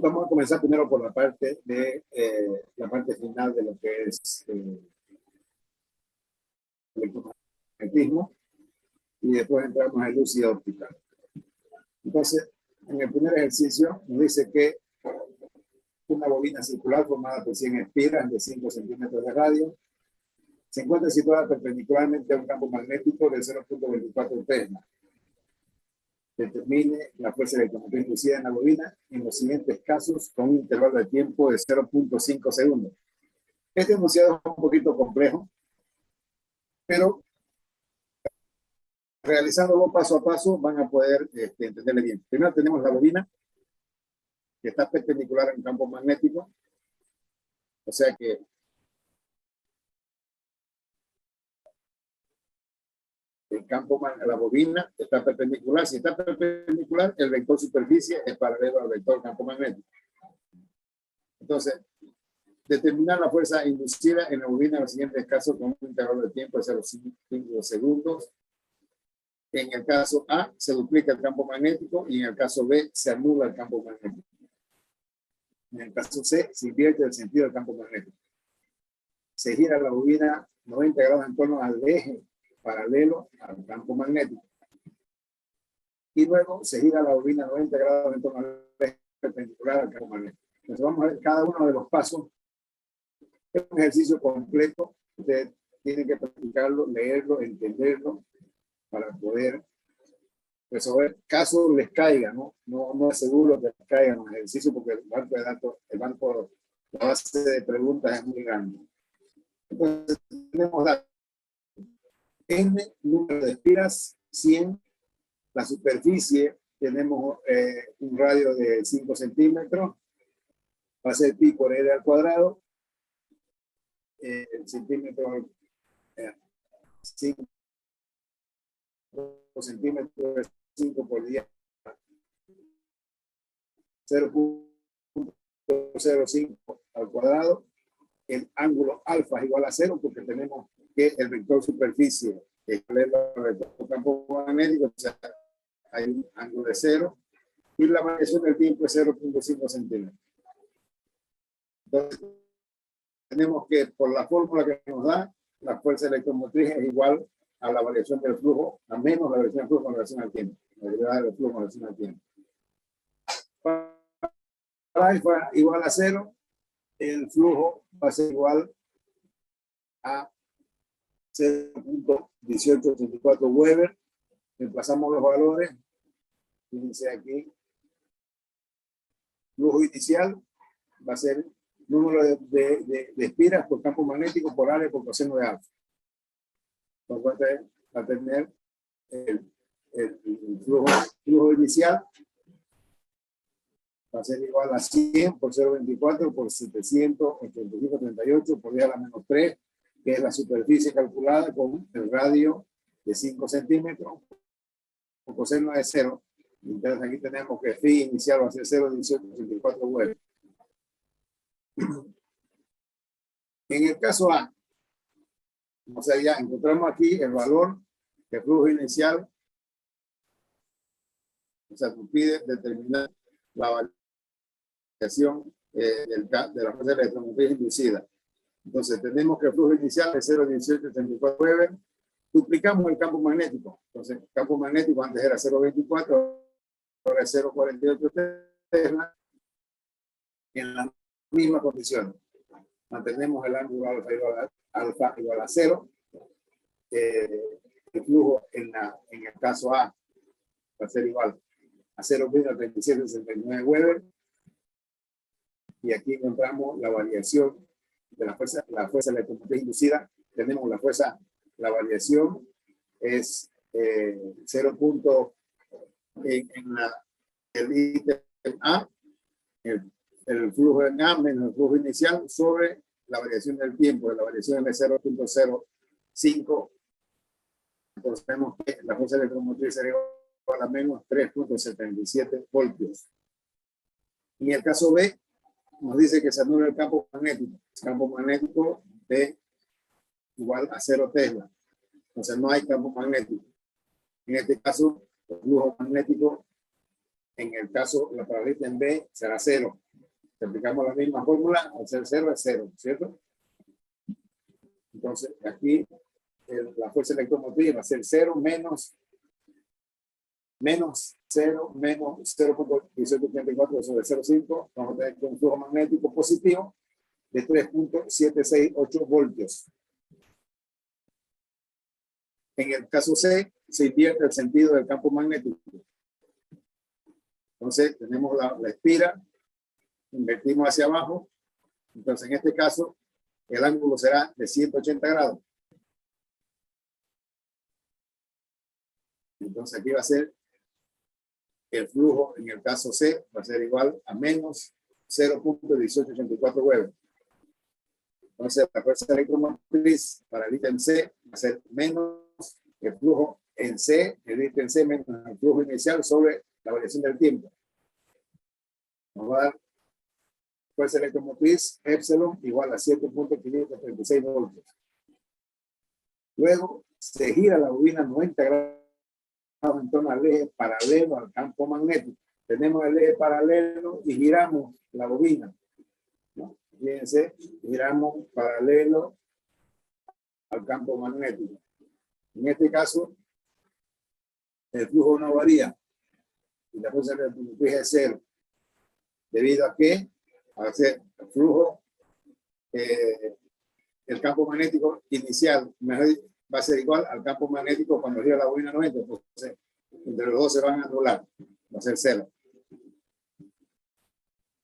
vamos a comenzar primero por la parte de la parte final de lo que es electromagnetismo y después entramos en luz y óptica. Entonces, en el primer ejercicio nos dice que una bobina circular formada por 100 espiras de 5 centímetros de radio se encuentra situada perpendicularmente a un campo magnético de 0.24 Tesla. Determine la fuerza electromotriz inducida en la bobina en los siguientes casos con un intervalo de tiempo de 0.5 segundos. Este enunciado es un poquito complejo, pero realizándolo paso a paso van a poder entenderle bien. Primero tenemos la bobina, que está perpendicular en un campo magnético, o sea que el campo, la bobina está perpendicular. Si está perpendicular, el vector superficie es paralelo al vector campo magnético. Entonces, determinar la fuerza inducida en la bobina en los siguientes casos con un intervalo de tiempo de 0.5 segundos. En el caso A, se duplica el campo magnético y en el caso B, se anula el campo magnético. En el caso C, se invierte el sentido del campo magnético. Se gira la bobina 90 grados en torno al eje paralelo al campo magnético. Y luego se gira la bobina 90 grados en torno al eje perpendicular al campo magnético. Entonces vamos a ver cada uno de los pasos. Es un ejercicio completo. Ustedes tienen que practicarlo, leerlo, entenderlo para poder resolver caso les caiga, ¿no? No es seguro que les caigan los ejercicios porque el banco de datos, la base de preguntas es muy grande. Entonces tenemos datos. N número de espiras, 100. La superficie, tenemos un radio de 5 centímetros. Va a ser pi por r al cuadrado. El centímetro, 5 centímetros, 5 por 10. 0.05 al cuadrado. El ángulo alfa es igual a 0 porque tenemos que el vector superficie es paralelo al vector campo magnético, o sea, hay un ángulo de 0 y la variación del tiempo es 0.5 centímetros. Entonces, tenemos que por la fórmula que nos da, la fuerza electromotriz es igual a la variación del flujo, a menos la variación del flujo con relación al tiempo. La derivada del flujo con relación al tiempo. Para alfa igual a 0, el flujo va a ser igual a 0.1884 Weber. Reemplazamos los valores. Fíjense aquí. Flujo inicial va a ser número de espiras por campo magnético por área por coseno de alfa. Entonces va a tener el flujo inicial va a ser igual a 100 por 0.24 por 785.38 por 10 a la menos 3, que es la superficie calculada con el radio de 5 centímetros, con coseno de 0. Entonces aquí tenemos que phi inicial va a ser 0.1884 Weber. En el caso A, o sea, ya encontramos aquí el valor de flujo inicial. O sea, nos pide determinar la variación de la fuerza electromotriz inducida. Entonces, tenemos que el flujo inicial es 0.1884 Weber. Duplicamos el campo magnético. Entonces, el campo magnético antes era 0.24, ahora es 0.48 Tesla. En las mismas condiciones. Mantenemos el ángulo alfa igual a 0. El flujo en el caso A va a ser igual a 0.3769 Weber. Y aquí encontramos la variación de la fuerza electromotriz inducida. Tenemos la variación es 0. El ítem A, el flujo en A menos el flujo inicial sobre la variación del tiempo. La variación es de 0.05. Entonces vemos que la fuerza electromotriz sería igual a menos 3.77 voltios. En el caso B, nos dice que se anula el campo magnético. El campo magnético de igual a 0 Tesla. Entonces no hay campo magnético. En este caso, el flujo magnético En el caso, para el ítem B será 0. Si aplicamos la misma fórmula, al ser 0 es 0, ¿cierto? Entonces, aquí la fuerza electromotriz va a ser 0 menos 0 menos 0.1834 sobre 0.5. Vamos a tener un flujo magnético positivo de 3.768 voltios. En el caso C, se invierte el sentido del campo magnético. Entonces, tenemos la espira, invertimos hacia abajo. Entonces, en este caso, el ángulo será de 180 grados. Entonces, aquí va a ser el flujo, en el caso C, va a ser igual a menos 0.1884 Weber. Entonces, la fuerza electromotriz para el ítem C va a ser menos el flujo en C, el ítem C menos el flujo inicial sobre la variación del tiempo. Nos va a dar fuerza electromotriz epsilon igual a 7.536 voltios. Luego se gira la bobina 90 grados en torno al eje paralelo al campo magnético. Tenemos el eje paralelo y giramos la bobina, ¿no? Fíjense, giramos paralelo al campo magnético. En este caso, el flujo no varía y la fuerza electromotriz es 0. Debido a que, al ser el flujo, el campo magnético inicial va a ser igual al campo magnético cuando gira la bobina 90. Entonces, entre los dos se van a anular. Va a ser 0.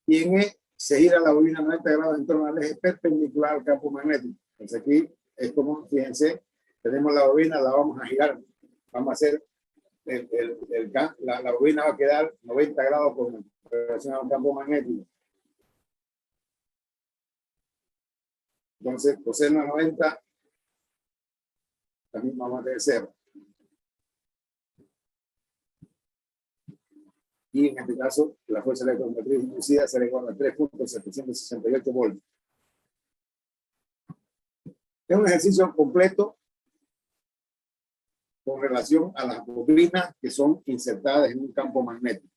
Y en E se gira la bobina 90 grados en torno al eje perpendicular al campo magnético. Entonces aquí es como, fíjense, tenemos la bobina, la vamos a girar. Vamos a hacer, la bobina va a quedar 90 grados con relación al campo magnético. Entonces, coseno a 90, también vamos a tener 0. Y en este caso, la fuerza electromotriz inducida será igual a 3.768 voltios. Es un ejercicio completo con relación a las bobinas que son insertadas en un campo magnético.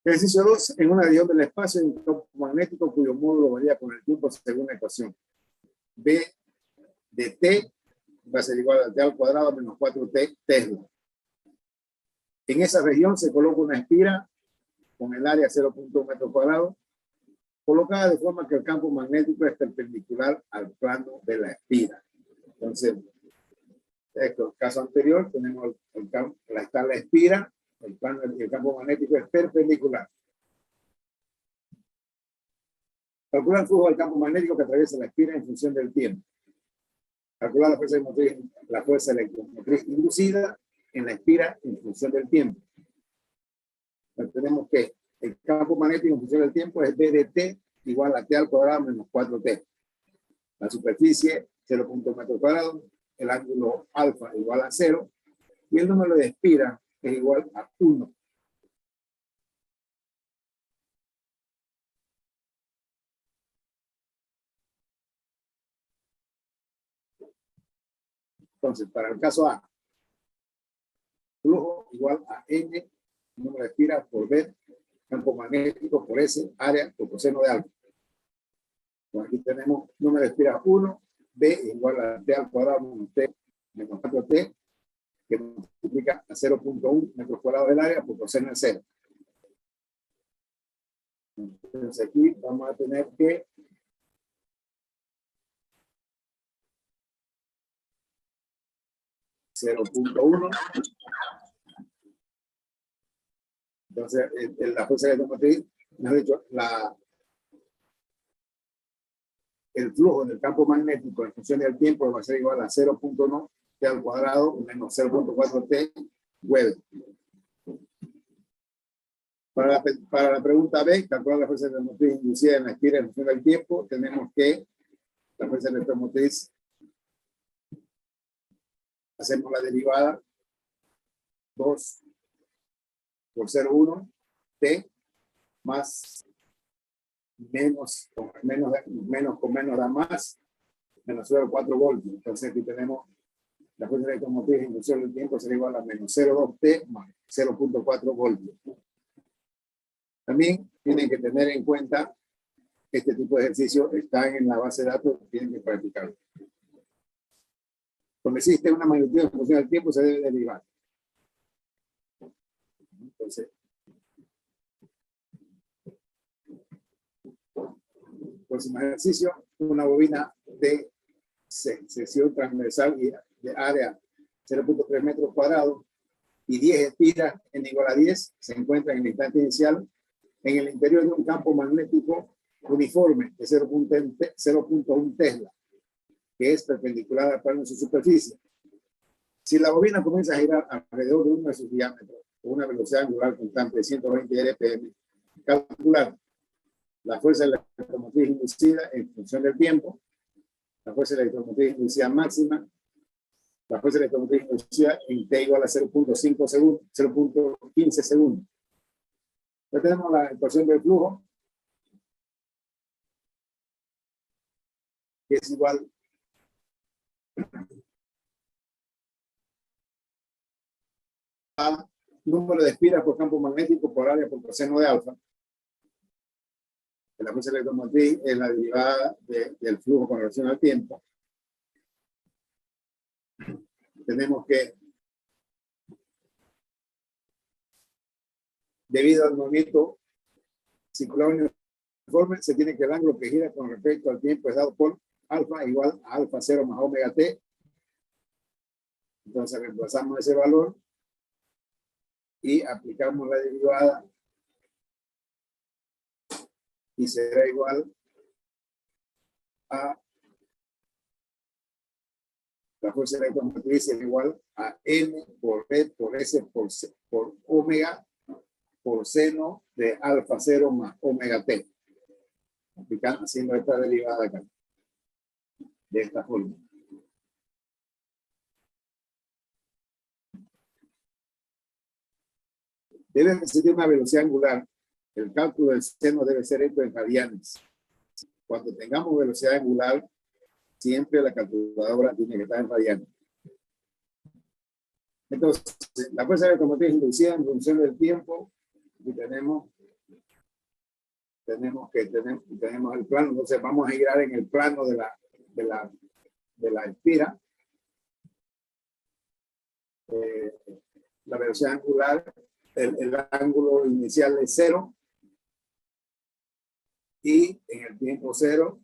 Ejercicio 2. En una región del espacio hay un campo magnético cuyo módulo varía con el tiempo según la ecuación. B de T va a ser igual a T al cuadrado menos 4T Tesla. En esa región se coloca una espira con el área 0.1 metros cuadrados, colocada de forma que el campo magnético es perpendicular al plano de la espira. Entonces, en el caso anterior tenemos está la espira, el campo magnético es perpendicular. Calcular el flujo del campo magnético que atraviesa la espira en función del tiempo. Calcular la fuerza electromotriz inducida en la espira en función del tiempo. Entonces, tenemos que el campo magnético en función del tiempo es B de T igual a T al cuadrado menos 4T. La superficie 0.1 metros cuadrados, el ángulo alfa igual a 0 y el número de espira es igual a 1. Entonces, para el caso A, flujo igual a N, número de espira por B, campo magnético por S, área por coseno de alfa. Bueno, aquí tenemos número de espira 1, B igual a T al cuadrado menos T menos 4T, que multiplica a 0.1 metros cuadrados del área por coseno de 0. Entonces aquí vamos a tener que .1. Entonces, la fuerza electromotriz, mejor dicho, el flujo del campo magnético en función del tiempo va a ser igual a 0.1 T al cuadrado menos 0.4 T Weber. Para la pregunta B, calcular la fuerza electromotriz inducida en la espira en función del tiempo, tenemos que la fuerza electromotriz, hacemos la derivada 2 por 0,1 T más menos con menos da más, menos 0,4 voltios. Entonces aquí tenemos la fuerza electromotriz en función del tiempo será igual a menos 0,2 T más 0.4 voltios. También tienen que tener en cuenta que este tipo de ejercicios están en la base de datos, tienen que practicarlo. Cuando existe una magnitud en función del tiempo, se debe derivar. Entonces, próximo ejercicio, una bobina de sección transversal y de área 0.3 metros cuadrados y 10 espiras en igual a 10 se encuentran en el instante inicial en el interior de un campo magnético uniforme de 0.1 Tesla, que es perpendicular al plano de su superficie. Si la bobina comienza a girar alrededor de uno de sus diámetros con una velocidad angular constante de 120 RPM, calcular la fuerza electromotriz inducida en función del tiempo, la fuerza electromotriz inducida máxima, la fuerza electromotriz inducida en T igual a 0.5 segundos, 0.15 segundos. Ya tenemos la ecuación del flujo, que es igual a número de espiras por campo magnético por área por coseno de alfa. La fuerza electromotriz es la derivada del flujo con relación al tiempo. Tenemos que, debido al movimiento circular uniforme, se tiene que el ángulo que gira con respecto al tiempo es dado por alfa igual a alfa 0 más omega t. Entonces reemplazamos ese valor y aplicamos la derivada y será igual a la fuerza electromotriz es igual a m por b por s por omega por seno de alfa 0 más omega t. Aplicando, haciendo esta derivada acá, de esta forma. Debe existir una velocidad angular. El cálculo del seno debe ser hecho en radianes. Cuando tengamos velocidad angular, siempre la calculadora tiene que estar en radianes. Entonces, la fuerza electromotriz inducida en función del tiempo, y tenemos el plano. Entonces, vamos a girar en el plano de la espira. La velocidad angular, el ángulo inicial es 0 y en el tiempo 0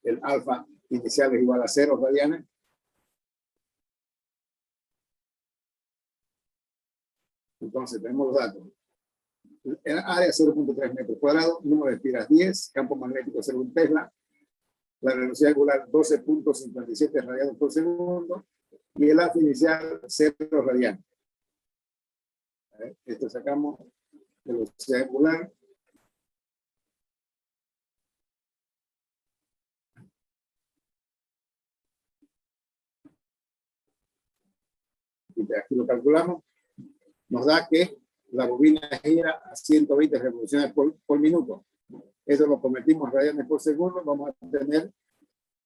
el alfa inicial es igual a 0 radianes. Entonces tenemos los datos. En área 0.3 metros cuadrados, número de espiras 10, campo magnético 0.1 Tesla, la velocidad angular 12.57 radianes por segundo y el alfa inicial 0 radianes. Esto sacamos velocidad angular. Y aquí lo calculamos. Nos da que la bobina gira a 120 revoluciones por minuto. Eso lo convertimos a radianes por segundo. Vamos a tener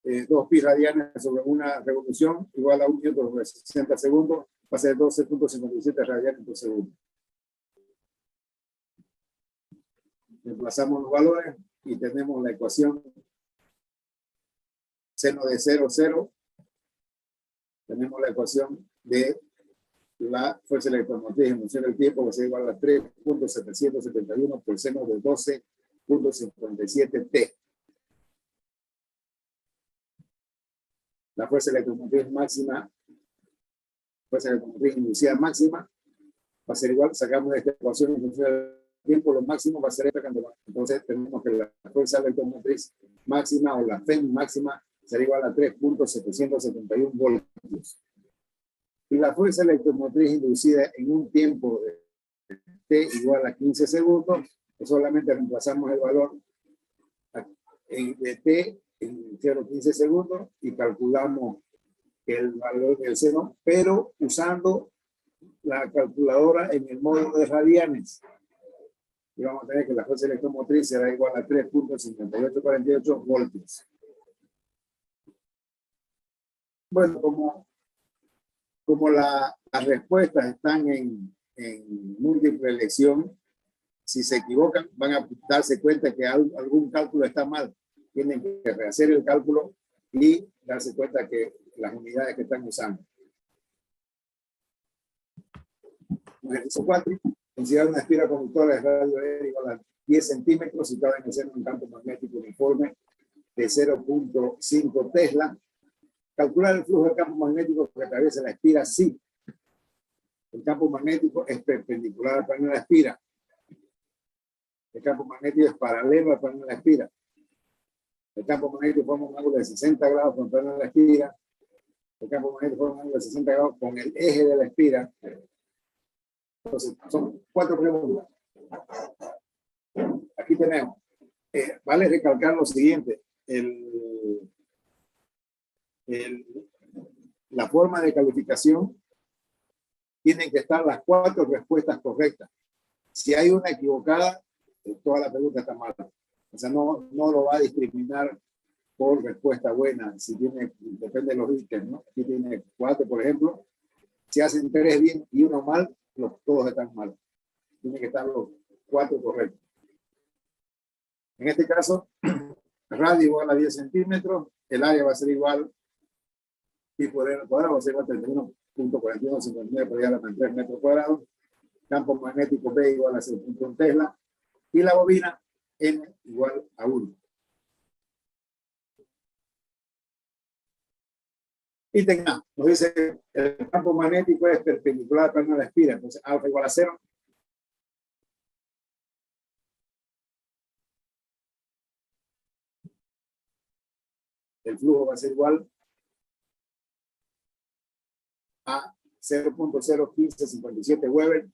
2 pi radianes sobre una revolución igual a 1 minuto sobre 60 segundos. Va a ser 12.57 radianes por segundo. Reemplazamos los valores y tenemos la ecuación seno de 0, 0. Tenemos la ecuación de la fuerza electromotriz en función del tiempo, que se igual a 3.771 por seno de 12.57 T. La fuerza electromotriz máxima, fuerza electromotriz inducida máxima, va a ser igual, sacamos esta ecuación en función del tiempo, lo máximo va a ser esta cantidad. Entonces tenemos que la fuerza electromotriz máxima o la FEM máxima será igual a 3.771 voltios. Y la fuerza electromotriz inducida en un tiempo de T igual a 15 segundos, solamente reemplazamos el valor de T en 0.15 segundos y calculamos el valor del seno, pero usando la calculadora en el módulo de radianes. Y vamos a tener que la fuerza electromotriz será igual a 3.5848 voltios. Bueno, como como las respuestas están en múltiple elección, si se equivocan, van a darse cuenta que algún cálculo está mal. Tienen que rehacer el cálculo y darse cuenta que las unidades que están usando. Ejercicio 4. Considerar una esfera conductora de radio aérea igual a 10 centímetros situada en el centro de un campo magnético uniforme de 0.5 Tesla. Calcular el flujo del campo magnético que atraviesa la espira si el campo magnético es perpendicular al plano de la espira. El campo magnético es paralelo al plano de la espira. El campo magnético forma un ángulo de 60 grados con el plano de la espira. El campo magnético forma un ángulo de 60 grados con el eje de la espira. Entonces, son 4 preguntas. Aquí tenemos. Vale recalcar lo siguiente. La forma de calificación tienen que estar las 4 respuestas correctas. Si hay una equivocada, toda la pregunta está mala. O sea, no lo va a discriminar por respuesta buena. Si tiene, depende de los ítems, ¿no? Aquí tiene 4, por ejemplo. Si hacen 3 bien y 1 mal, todos están mal. Tienen que estar los 4 correctos. En este caso, radio igual a 10 centímetros, el área va a ser igual, y por el cuadrado va a ser igual a 31.4159 por llegar a 3 metros cuadrados. Campo magnético B igual a 0.1 Tesla. Y la bobina N igual a 1. Y tengamos, nos dice, el campo magnético es perpendicular al plano de la espira. Entonces, alfa igual a 0. El flujo va a ser igual a 0.01557 Weber.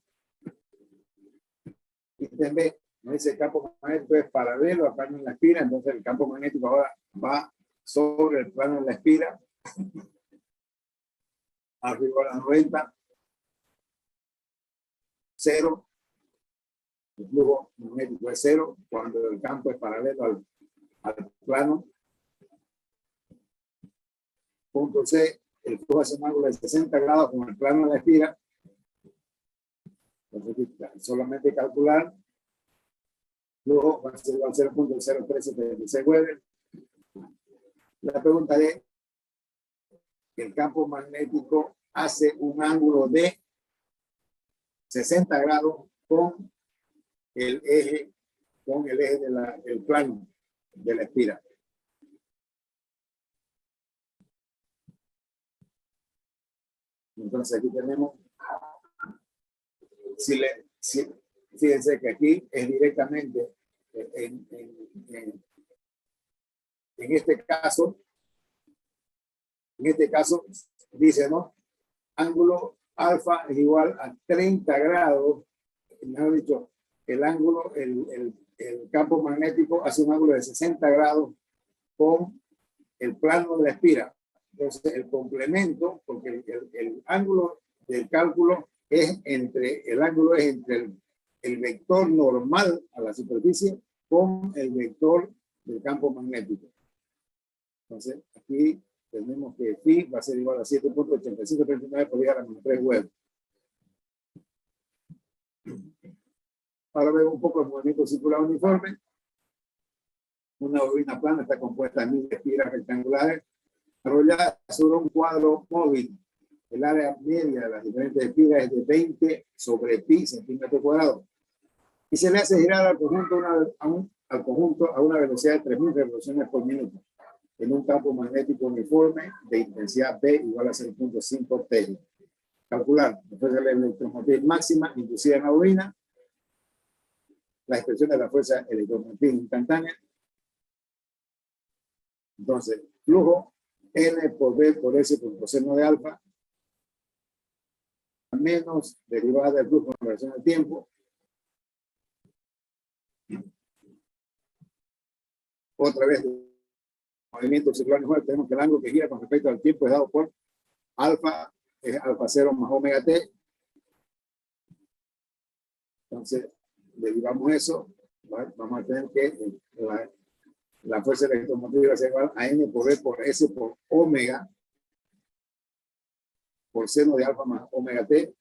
Y también nos dice el campo magnético es paralelo al plano de la espira. Entonces, el campo magnético ahora va sobre el plano de la espira. Alfa igual a 90. 0. El flujo magnético es 0 cuando el campo es paralelo al plano. Punto C, el flujo hace un ángulo de 60 grados con el plano de la espira. Entonces, solamente calcular. Flujo va a ser igual a 0.0376 Weber. La pregunta es, el campo magnético hace un ángulo de 60 grados con el eje del plano de la espira. Entonces aquí tenemos, fíjense que aquí es directamente en este caso dice, ¿no? Ángulo alfa es igual a 30 grados, mejor dicho, el ángulo, el campo magnético hace un ángulo de 60 grados con el plano de la espira. Entonces, el complemento, porque el ángulo del cálculo es entre el vector normal a la superficie con el vector del campo magnético. Entonces, aquí tenemos que phi va a ser igual a 7.8539 por llegar a -3 Weber. Ahora vemos un poco el movimiento circular uniforme. Una bobina plana está compuesta de 1000 espiras rectangulares enrolladas sobre un cuadro móvil. El área media de las diferentes espiras es de 20 sobre pi centímetro cuadrado. Y se le hace girar al conjunto a una velocidad de 3000 revoluciones por minuto en un campo magnético uniforme de intensidad B igual a 0.5 Tesla. Calcular la fuerza de la electromotriz máxima inducida en la bobina, la expresión de la fuerza electromotriz instantánea. Entonces, flujo N por B por S por coseno de alfa menos derivada del flujo en relación al tiempo. Otra vez, movimiento circular uniforme, tenemos que el ángulo que gira con respecto al tiempo es dado por alfa, es alfa 0 más omega t. Entonces, derivamos eso, ¿vale? Vamos a tener que la fuerza electromotriz va a ser igual a N por B por S por omega por seno de alfa más omega t.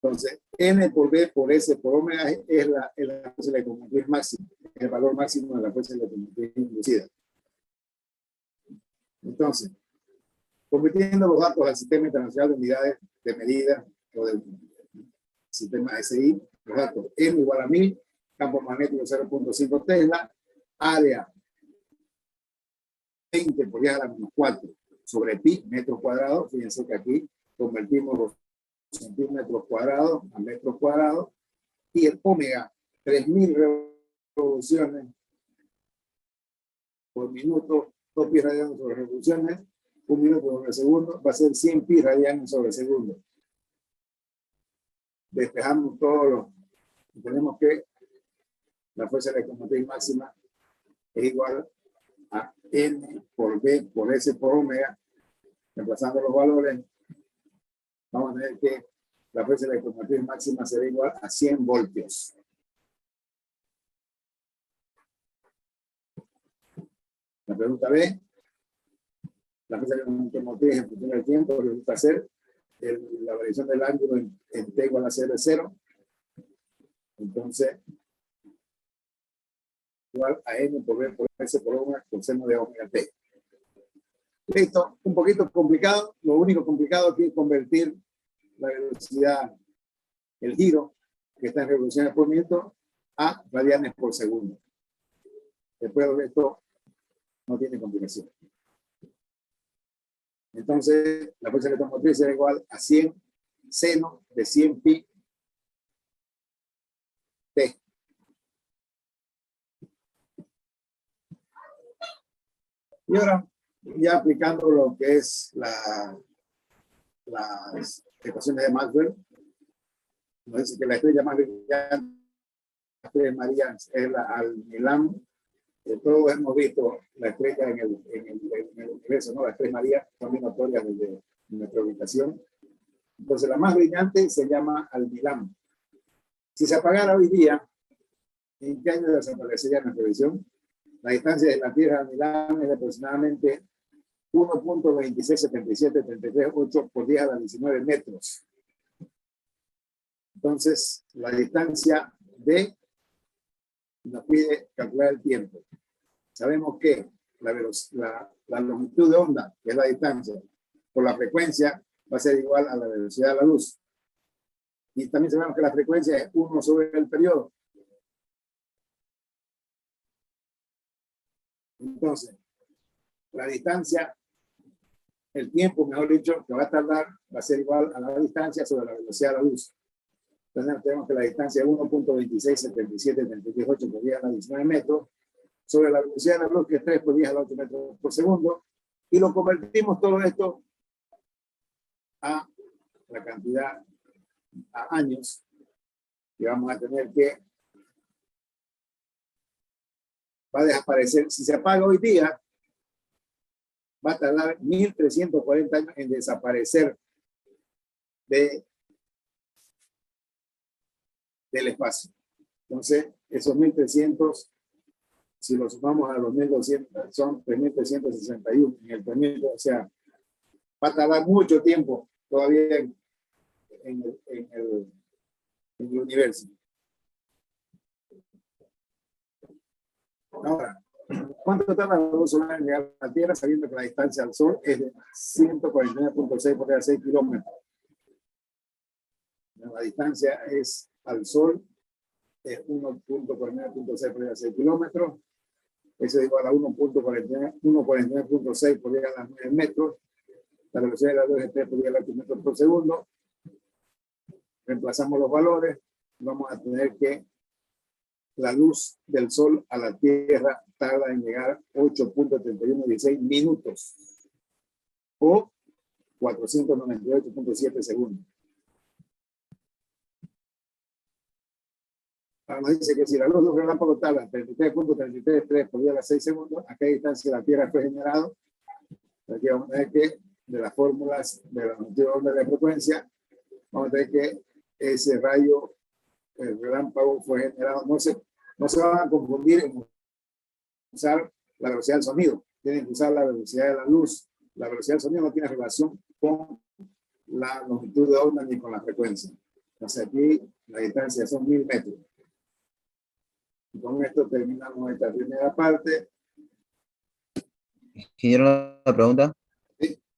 Entonces, n por b por s por omega es la fuerza electromotriz máxima, el valor máximo de la fuerza electromotriz inducida. Entonces, convirtiendo los datos al Sistema Internacional de Unidades de Medida o del sistema SI, los datos m igual a 1000, campo magnético 0.5 Tesla, área 20 por 10 a la menos 4 sobre pi, metros cuadrados. Fíjense que aquí convertimos los centímetros cuadrados a metros cuadrados, y el omega, 3000 revoluciones por minuto, 2 pi radianes sobre revoluciones, 1 minuto sobre segundo, va a ser 100 pi radianes sobre segundo. Despejamos todos los, tenemos que la fuerza electromotriz máxima es igual a n por b por s por omega. Reemplazando los valores, vamos a tener que la fuerza electromotriz máxima será igual a 100 voltios. La pregunta B, la fuerza electromotriz en función del tiempo resulta ser la variación del ángulo en t igual a 0 es 0. Entonces, igual a n por b por s por omega por seno de omega t. Listo, un poquito complicado. Lo único complicado aquí es convertir la velocidad, el giro, que está en revoluciones por minuto, a radianes por segundo. Después de esto, no tiene complicación. Entonces, la fuerza electromotriz será igual a 100 seno de 100 pi t. Y ahora, ya aplicando lo que es las ecuaciones de Maxwell, nos dice que la estrella más brillante, la estrella María, es la Alnilam. Todos hemos visto la estrella en el universo, ¿no? La estrella María son bien notorias desde nuestra ubicación. Entonces, la más brillante se llama Alnilam. Si se apagara hoy día, ¿en qué año desaparecería nuestra visión? La distancia de la Tierra a Alnilam es de aproximadamente 1.2677338 por 10 a la 19 metros. Entonces, la distancia D nos pide calcular el tiempo. Sabemos que la longitud de onda, que es la distancia, por la frecuencia, va a ser igual a la velocidad de la luz. Y también sabemos que la frecuencia es 1 sobre el periodo. Entonces, la distancia, el tiempo, mejor dicho, que va a tardar, va a ser igual a la distancia sobre la velocidad de la luz. Entonces, tenemos que la distancia es 1.2677338 por 10 a la 19 metros, sobre la velocidad de la luz, que es 3 por 10 a la 8 metros por segundo, y lo convertimos todo esto a la cantidad, a años, que vamos a tener que, va a desaparecer. Si se apaga hoy día, va a tardar 1340 años en desaparecer del espacio. Entonces, esos 1300, si los sumamos a los 1200, son 3361 en el planeta. O sea, va a tardar mucho tiempo todavía en el universo. Ahora, ¿cuánto tarda la luz solar en llegar a la Tierra, sabiendo que la distancia al Sol es de 149.6 por cada 6 kilómetros? La distancia es al Sol es 1.49.6 por cada 6 kilómetros. Eso es igual a 1.49.6 por 10 a la 9 metros. La velocidad de la luz es 3 por 10 a la 8 metros por segundo. Reemplazamos los valores. Vamos a tener que la luz del Sol a la Tierra tarda en llegar 8.3116 minutos o 498.7 segundos. Ahora nos dice que si la luz de un relámpago tarda 33.333 por 10 a las 6 segundos, ¿a qué distancia la Tierra fue generado? Aquí vamos a ver que de las fórmulas de la longitud de onda de la frecuencia, vamos a ver que ese rayo, el relámpago, fue generado. No se van a confundir en usar la velocidad del sonido. Tienen que usar la velocidad de la luz. La velocidad del sonido no tiene relación con la longitud de onda ni con la frecuencia. Entonces aquí la distancia son 1000 metros. Y con esto terminamos esta primera parte. Ingeniero, una pregunta.